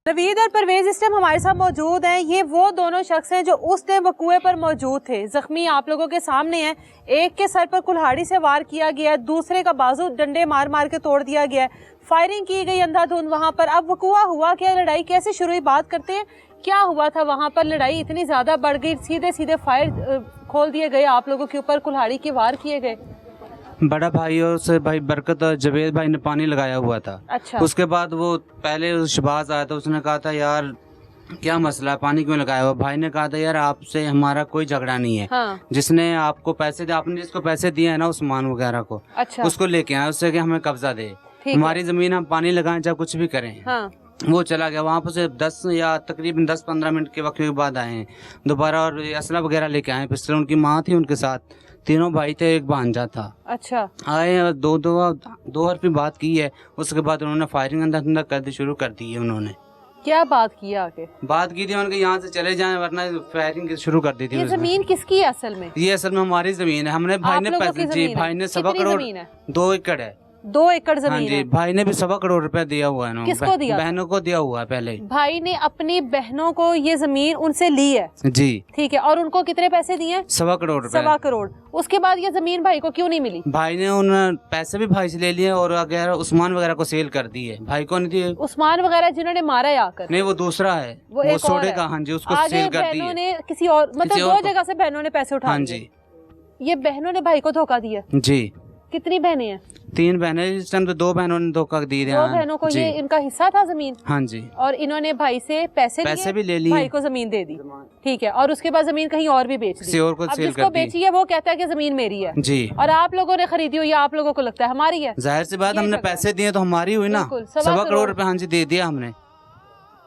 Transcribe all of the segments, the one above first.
नवीद और परवेज इस टाइम हमारे साथ मौजूद हैं। ये वो दोनों शख्स हैं जो उस टाइम वकूए पर मौजूद थे। जख्मी आप लोगों के सामने हैं। एक के सर पर कुल्हाड़ी से वार किया गया है, दूसरे का बाजू डंडे मार मार के तोड़ दिया गया है, फायरिंग की गई अंधाधुंध वहाँ पर। अब वकूआ हुआ क्या, लड़ाई कैसे शुरू हुई, बात करते हैं। क्या हुआ था वहाँ पर, लड़ाई इतनी ज़्यादा बढ़ गई, सीधे सीधे फायर खोल दिए गए आप लोगों के ऊपर, कुल्हाड़ी के वार किए गए। बड़ा भाई और से भाई बरकत और जवेद भाई ने पानी लगाया हुआ था। अच्छा। उसके बाद वो पहले शबाज आया था, उसने कहा था यार क्या मसला है, पानी क्यों लगाया हुआ। भाई ने कहा था यार आपसे हमारा कोई झगड़ा नहीं है। हाँ। जिसने आपको पैसे दिए, आपने जिसको पैसे दिए है ना उस्मान वगैरह को, अच्छा। उसको लेके आए, उससे कि हमें कब्जा दे, हमारी जमीन हम पानी लगाएं चाहे कुछ भी करें। हाँ। वो चला गया वहाँ पर से 10 या तकरीबन 10-15 मिनट के वक्त के बाद आए हैं दोबारा और असला वगैरह लेके आए। पिस्टल उनकी माँ थी उनके साथ, तीनों भाई थे, एक भांजा था। अच्छा। आए दो हरफी बात की है, उसके बाद उन्होंने फायरिंग अंदर कर दी, शुरू कर दी है। उन्होंने क्या बात की आगे? बात की थी उनके यहाँ से चले जाएं वरना फायरिंग शुरू कर दी थी। ये जमीन किसकी है असल में? ये असल में हमारी जमीन है। हमने भाई ने पैसे जी भाई ने 1.25 करोड़ 2 एकड़ है। 2 एकड़ जमीन। हाँ जी, है। भाई ने भी 1.25 करोड़ रुपया दिया हुआ है। किसको दिया? बहनों को दिया हुआ है पहले। भाई ने अपनी बहनों को ये जमीन उनसे ली है जी, ठीक है, और उनको कितने पैसे दिए? 1.25 करोड़ रुपया। 1.25 करोड़। उसके बाद ये जमीन भाई को क्यों नहीं मिली? भाई ने उन पैसे भी भाई से ले लिए और अगर उस्मान वगैरह को सेल कर दी है। भाई को नहीं दिए। उस्मान वगैरह जिन्होंने मारा है आकर? नहीं, वो दूसरा है, वो एक और सोडे है। का। हाँ जी, उसको आगे सेल कर दी बहनों है। ने किसी और मतलब दो जगह से बहनों ने पैसे उठा हाँ लिए। जी, ये बहनों ने भाई को धोखा दिया। जी। कितनी बहनें हैं? 3 बहनें। इस टाइम तो 2 बहनों ने धोखा दी है। 2 बहनों को ये इनका हिस्सा था जमीन। हाँ जी, और इन्होंने भाई से पैसे भी ले लिए, भाई को जमीन दे दी, ठीक है, और उसके बाद जमीन कहीं और भी बेच दी। किसी और को अब सेल जिसको कर दी। बेची है वो कहता है कि जमीन मेरी है जी। और आप लोगों ने खरीदी हुई, आप लोगों को लगता है हमारी है। जाहिर सी बात, ये हमने जगह पैसे दिए तो हमारी हुई ना। बिल्कुल, 1.25 करोड़ रुपए हाँ जी दे दिया हमने।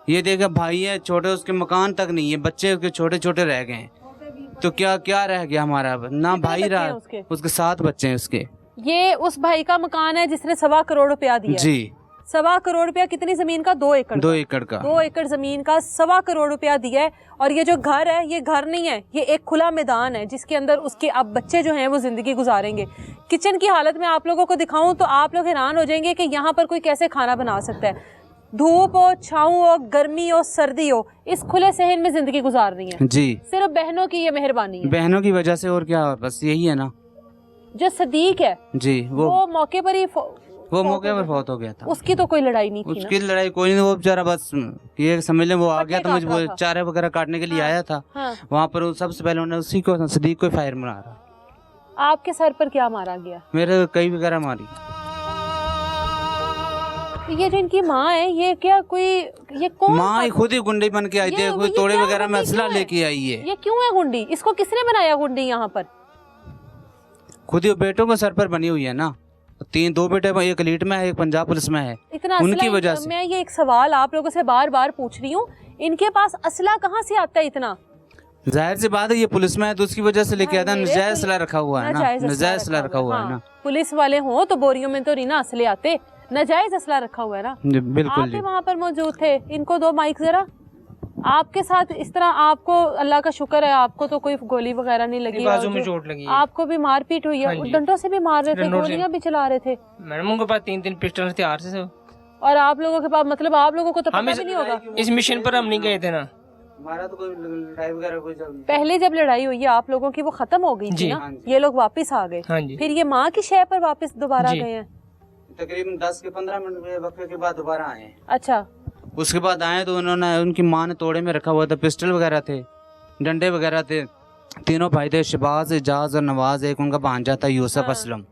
ये देखा भाई है छोटे, उसके मकान तक नहीं है, बच्चे उसके छोटे छोटे रह गए हैं, तो क्या क्या रह गया हमारा अब? ना भाई बच्चे रहा, हैं उसके? उसके 7 बच्चे हैं उसके। ये उस भाई का मकान है जिसने 1.25 करोड़ रुपया दिया। जी। 1.25 करोड़ रुपया कितनी जमीन का? 2 एकड़। 2 एकड़ का। 2 एकड़ जमीन का 1.25 करोड़ रुपया दिया है। और ये जो घर है ये घर नहीं है, ये एक खुला मैदान है जिसके अंदर उसके अब बच्चे जो हैं वो जिंदगी गुजारेंगे। किचन की हालत में आप लोगों को दिखाऊं तो आप लोग हैरान हो जाएंगे कि यहाँ पर कोई कैसे खाना बना सकता है। धूप हो, छाँव हो, गर्मी हो, सर्दी हो, इस खुले सहन में जिंदगी गुजारनी है। जी। सिर्फ बहनों की ये मेहरबानी है, बहनों की वजह से, और क्या, बस यही है ना। जो सदीक है जी, वो मौके पर ही वो मौके पर फौत हो गया था। उसकी तो कोई लड़ाई नहीं थी ना? उसकी लड़ाई कोई नहीं, वो बेचारा बस ये समझ ले वो आ गया था, मुझे वो चारे वगैरह काटने के लिए आया था। हाँ। वहाँ पर सबसे पहले उन्होंने उसी को, सदीक को फायर मारा रहा। आपके सर पर क्या मारा गया? मेरे कई वगैरह मारी। ये जो इनकी माँ है, ये क्या कोई, ये कौन? माँ ही खुद ही गुंडी बन के आई थी, कोई तोड़े वगैरह में असला लेके आई है। ये क्यों है गुंडी? इसको किसने बनाया गुंडी यहाँ पर? खुद ही बेटों के सर पर बनी हुई है ना। 2 बेटे, एक लीड में है, एक पंजाब पुलिस में है। इतना उनकी वजह से। मैं ये एक सवाल आप लोगों से बार बार पूछ रही हूँ, इनके पास असला कहाँ से आता है इतना? जाहिर सी बात है ये पुलिस में है तो उसकी वजह से लेके आता है। नजायज असला रखा हुआ है ना, नजायज असला रखा हुआ है ना। पुलिस वाले हो तो बोरियों में तो नहीं ना असले आते, नजायज असला रखा हुआ है ना। बिल्कुल। आप वहाँ पर मौजूद थे, इनको दो माइक जरा। आपके साथ इस तरह, आपको अल्लाह का शुक्र है आपको तो कोई गोली वगैरह नहीं लगी, बाजू में चोट लगी है। आपको भी मारपीट हुई है? डंडों से भी मार रहे थे, गोलियां भी चला रहे थे? मैडम उनके पास 3 पिस्टल हथियार से। और आप लोगों के पास, मतलब आप लोगों को तो पता भी नहीं होगा। इस मिशन पर हम नहीं गए थे ना। हमारा तो कोई लड़ाई वगैरह कोई चल नहीं। पहले जब लड़ाई हुई है आप लोगों की वो खत्म हो गई थी ना, ये लोग वापस आ गए। हाँ जी। फिर ये माँ की शय पर वापस दोबारा गए हैं? तकरीबन 10 के 15 मिनट के वक्त के बाद दोबारा आए हैं। अच्छा। उसके बाद आए तो उन्होंने, उनकी माँ ने तोड़े में रखा हुआ था, पिस्टल वगैरह थे, डंडे वगैरह थे। तीनों भाई थे, शबाज, एजाज और नवाज। एक उनका भांजा था यूसुफ असलम।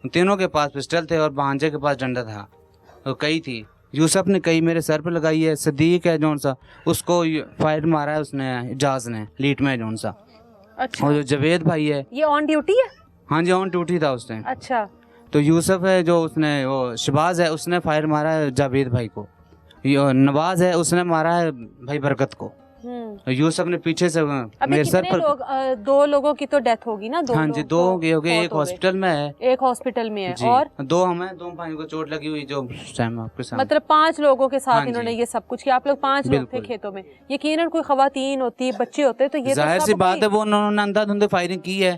तीनों के पास पिस्टल थे और भांजे के पास डंडा था। तो कई थी, यूसुफ ने कई मेरे सर पे लगाई है। सदीक है जौन सा, उसको फायर मारा है उसने, एजाज ने, लीट में जौन सा। अच्छा। और जो जवेद भाई है, ये ऑन ड्यूटी है? हाँ जी, ऑन ड्यूटी था उस टाइम। अच्छा। तो यूसुफ है जो, उसने, वो शबाज है, उसने फायर मारा है जावेद भाई को। नवाज है, उसने मारा है भाई बरकत को। यूसुफ ने पीछे से मेरे सर पर। 2 लोगों की तो डेथ होगी ना? 2 हाँ जी, 2 हो गए। एक हॉस्पिटल में है, एक हॉस्पिटल में है, और 2 हमें, 2 भाइयों को चोट लगी हुई जो टाइम आपके साथ। मतलब 5 लोगों के साथ हाँ इन्होंने ये सब कुछ किया। आप लोग 5 लोग थे खेतों में, यकीनन कोई खवातीन होती, बच्चे होते, तो ये जाहिर सी बात है वो उन्होंने अंधाधुंधे फायरिंग की है।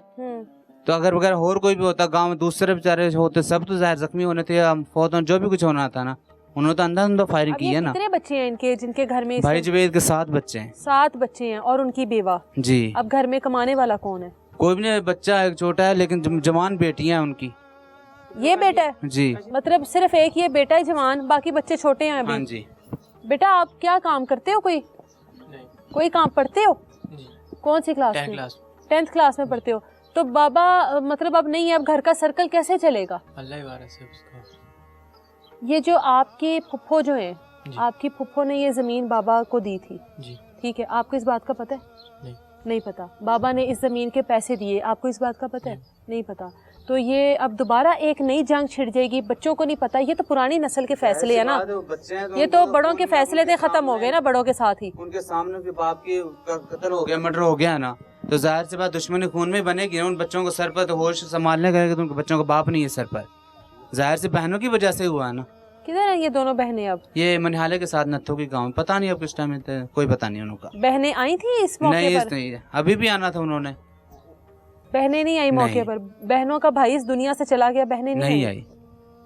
तो अगर वगैरह और कोई भी होता गांव में, दूसरे बेचारे होते, सब तो जाहिर जख्मी होने थे, फौत जो भी कुछ होना था ना, उन्होंने तो अंधा फायरिंग अब की ये है ना। कितने बच्चे हैं इनके जिनके घर में भाई जुबैद के 7 बच्चे हैं 7 बच्चे हैं और उनकी बेवा। जी। अब घर में कमाने वाला कौन है? कोई भी नहीं, बच्चा एक छोटा है लेकिन जवान बेटियां हैं उनकी। ये बेटा है? जी मतलब सिर्फ एक ये बेटा है जवान, बाकी बच्चे छोटे हैं हाँ अभी। जी। बेटा आप क्या काम करते हो? कोई काम पढ़ते हो? कौन सी क्लास में? 10th क्लास में पढ़ते हो। तो बाबा मतलब अब नहीं है, अब घर का सर्कल कैसे चलेगा? अल्लाह ही वारिस है उसका। ये जो आपके फुफ्फो जो हैं, आपकी फुफ्फो ने ये जमीन बाबा को दी थी जी। ठीक है, आपको इस बात का पता है? नहीं पता। बाबा ने इस जमीन के पैसे दिए, आपको इस बात का पता है? नहीं पता। तो ये अब दोबारा एक नई जंग छिड़ जाएगी, बच्चों को नहीं पता। ये तो पुरानी नस्ल के फैसले है ना, ये तो बड़ों के फैसले थे, खत्म हो गए ना बड़ों के साथ ही। उनके सामने भी बाप की कत्ल हो गया, मर्डर हो गया ना, तो जाहिर सी बात दुश्मनी खून में बनेगी ना। उन बच्चों को सर पर तो होश संभालने का तो उनके बच्चों को बाप नहीं है सर पर, जाहिर से बहनों की वजह से हुआ है ना। किधर है ये दोनों बहनें? अब ये मनिहाले के साथ नत्थों की गाँव, पता नहीं अब किस टाइम में कोई पता नहीं उनका। बहनें आई थी इस मौके नहीं पर? नहीं, अभी भी आना था उन्होंने। बहनें नहीं आई मौके पर? बहनों का भाई इस दुनिया से चला गया, बहनें नहीं आई।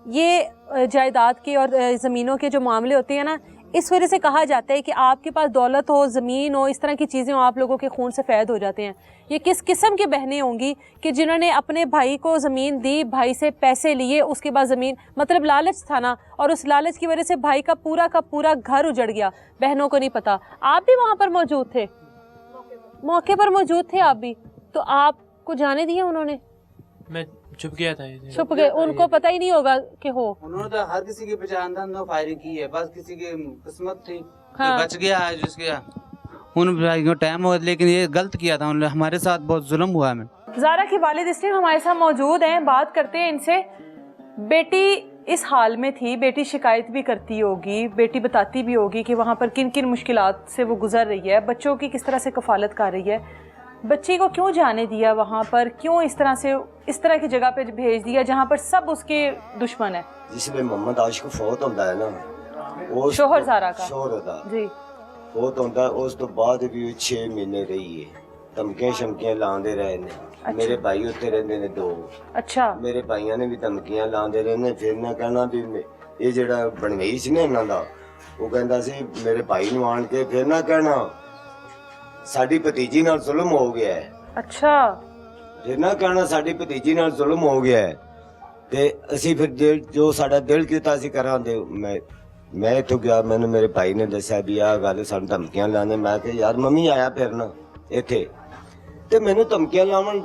ये जायदाद के और ज़मीनों के जो मामले होते हैं ना, इस वजह से कहा जाता है कि आपके पास दौलत हो, ज़मीन हो, इस तरह की चीज़ें हो, आप लोगों के खून से फैद हो जाते हैं। ये किस किस्म की बहनें होंगी कि जिन्होंने अपने भाई को ज़मीन दी, भाई से पैसे लिए, उसके बाद ज़मीन, मतलब लालच था ना, और उस लालच की वजह से भाई का पूरा घर उजड़ गया। बहनों को नहीं पता। आप भी वहाँ पर मौजूद थे, मौके पर मौजूद थे आप भी, तो आपको जाने दिया उन्होंने? मैं छुप गया था। छुप गए, उनको पता ही नहीं होगा कि हो। उन्होंने तो हर किसी की पहचान अंधा फायरिंग की है, बस किसी की किस्मत थी हाँ। तो बच गया है जिसके उन भाई को टाइम हो, लेकिन ये गलत किया था उन्होंने, हमारे साथ बहुत जुल्म हुआ है। ज़ारा के वालिद इस टाइम हमारे साथ मौजूद हैं, बात करते हैं इनसे। बेटी इस हाल में थी, बेटी शिकायत भी करती होगी, बेटी बताती भी होगी कि वहाँ पर किन किन मुश्किलात से वो गुजर रही है, बच्चों की किस तरह से कफालत कर रही है। बच्ची को क्यों जाने दिया वहाँ पर, क्यों इस तरह की जगह पे भेज दिया जहाँ पर सब उसके दुश्मन है? जिसमें मोहम्मद आशिक फौत होता है ना, वो शोहर ज़ारा का शोहर होता जी फौत होता है, उस तो बाद भी 6 महीने रही है, धमकियां शमकियां लांदे रहे ने। मेरे भाई उत्ते रहंदे ने 2। अच्छा। मेरे भाइयों ने भी धमकियां लांदे रहे ने। फिर ना कहना भी ये जेड़ा बनवई सी ना इन्हां दा, वो कहंदा सी मेरे भाई नूं आण के फिर ना कहना साडी भतीजी नाल जुल्म हो गया है। अच्छा। फिर ना कहना साडी भतीजी नाल जुल्म हो गया है, ते ਅਸੀਂ ਫਿਰ ਜੋ ਸਾਡਾ ਦਿਲ ਕੀਤਾ ਸੀ ਕਰਾਂਦੇ। ਮੈਂ ਇੱਥੋਂ ਗਿਆ, ਮੈਨੂੰ ਮੇਰੇ ਭਾਈ ਨੇ ਦੱਸਿਆ ਵੀ ਆਹ ਗੱਲ, ਸਾਨੂੰ ਧਮਕੀਆਂ ਲਾਉਂਦੇ। ਮੈਂ ਕਿਹਾ ਯਾਰ ਮੰਮੀ ਆਇਆ ਫਿਰਨ ਇੱਥੇ, ਤੇ ਮੈਨੂੰ ਧਮਕੀਆਂ ਲਾਉਣ,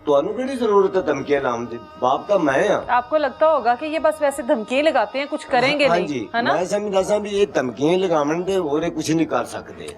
ਤੁਹਾਨੂੰ ਕਿਹੜੀ ਜ਼ਰੂਰਤ ਹੈ ਧਮਕੀਆਂ ਲਾਉਣ ਦੀ? ਬਾਪ ਤਾਂ ਮੈਂ ਆ। आपको लगता होगा कि ये बस वैसे धमकियां लगाते हैं, कुछ करेंगे हाँ नहीं, जी, है ना? मैं समझदा सां भी ਇਹ ਧਮਕੀਆਂ ਲਗਾਉਣ ਦੇ ਹੋਰ ਇਹ ਕੁਝ ਨਹੀਂ ਕਰ ਸਕਦੇ।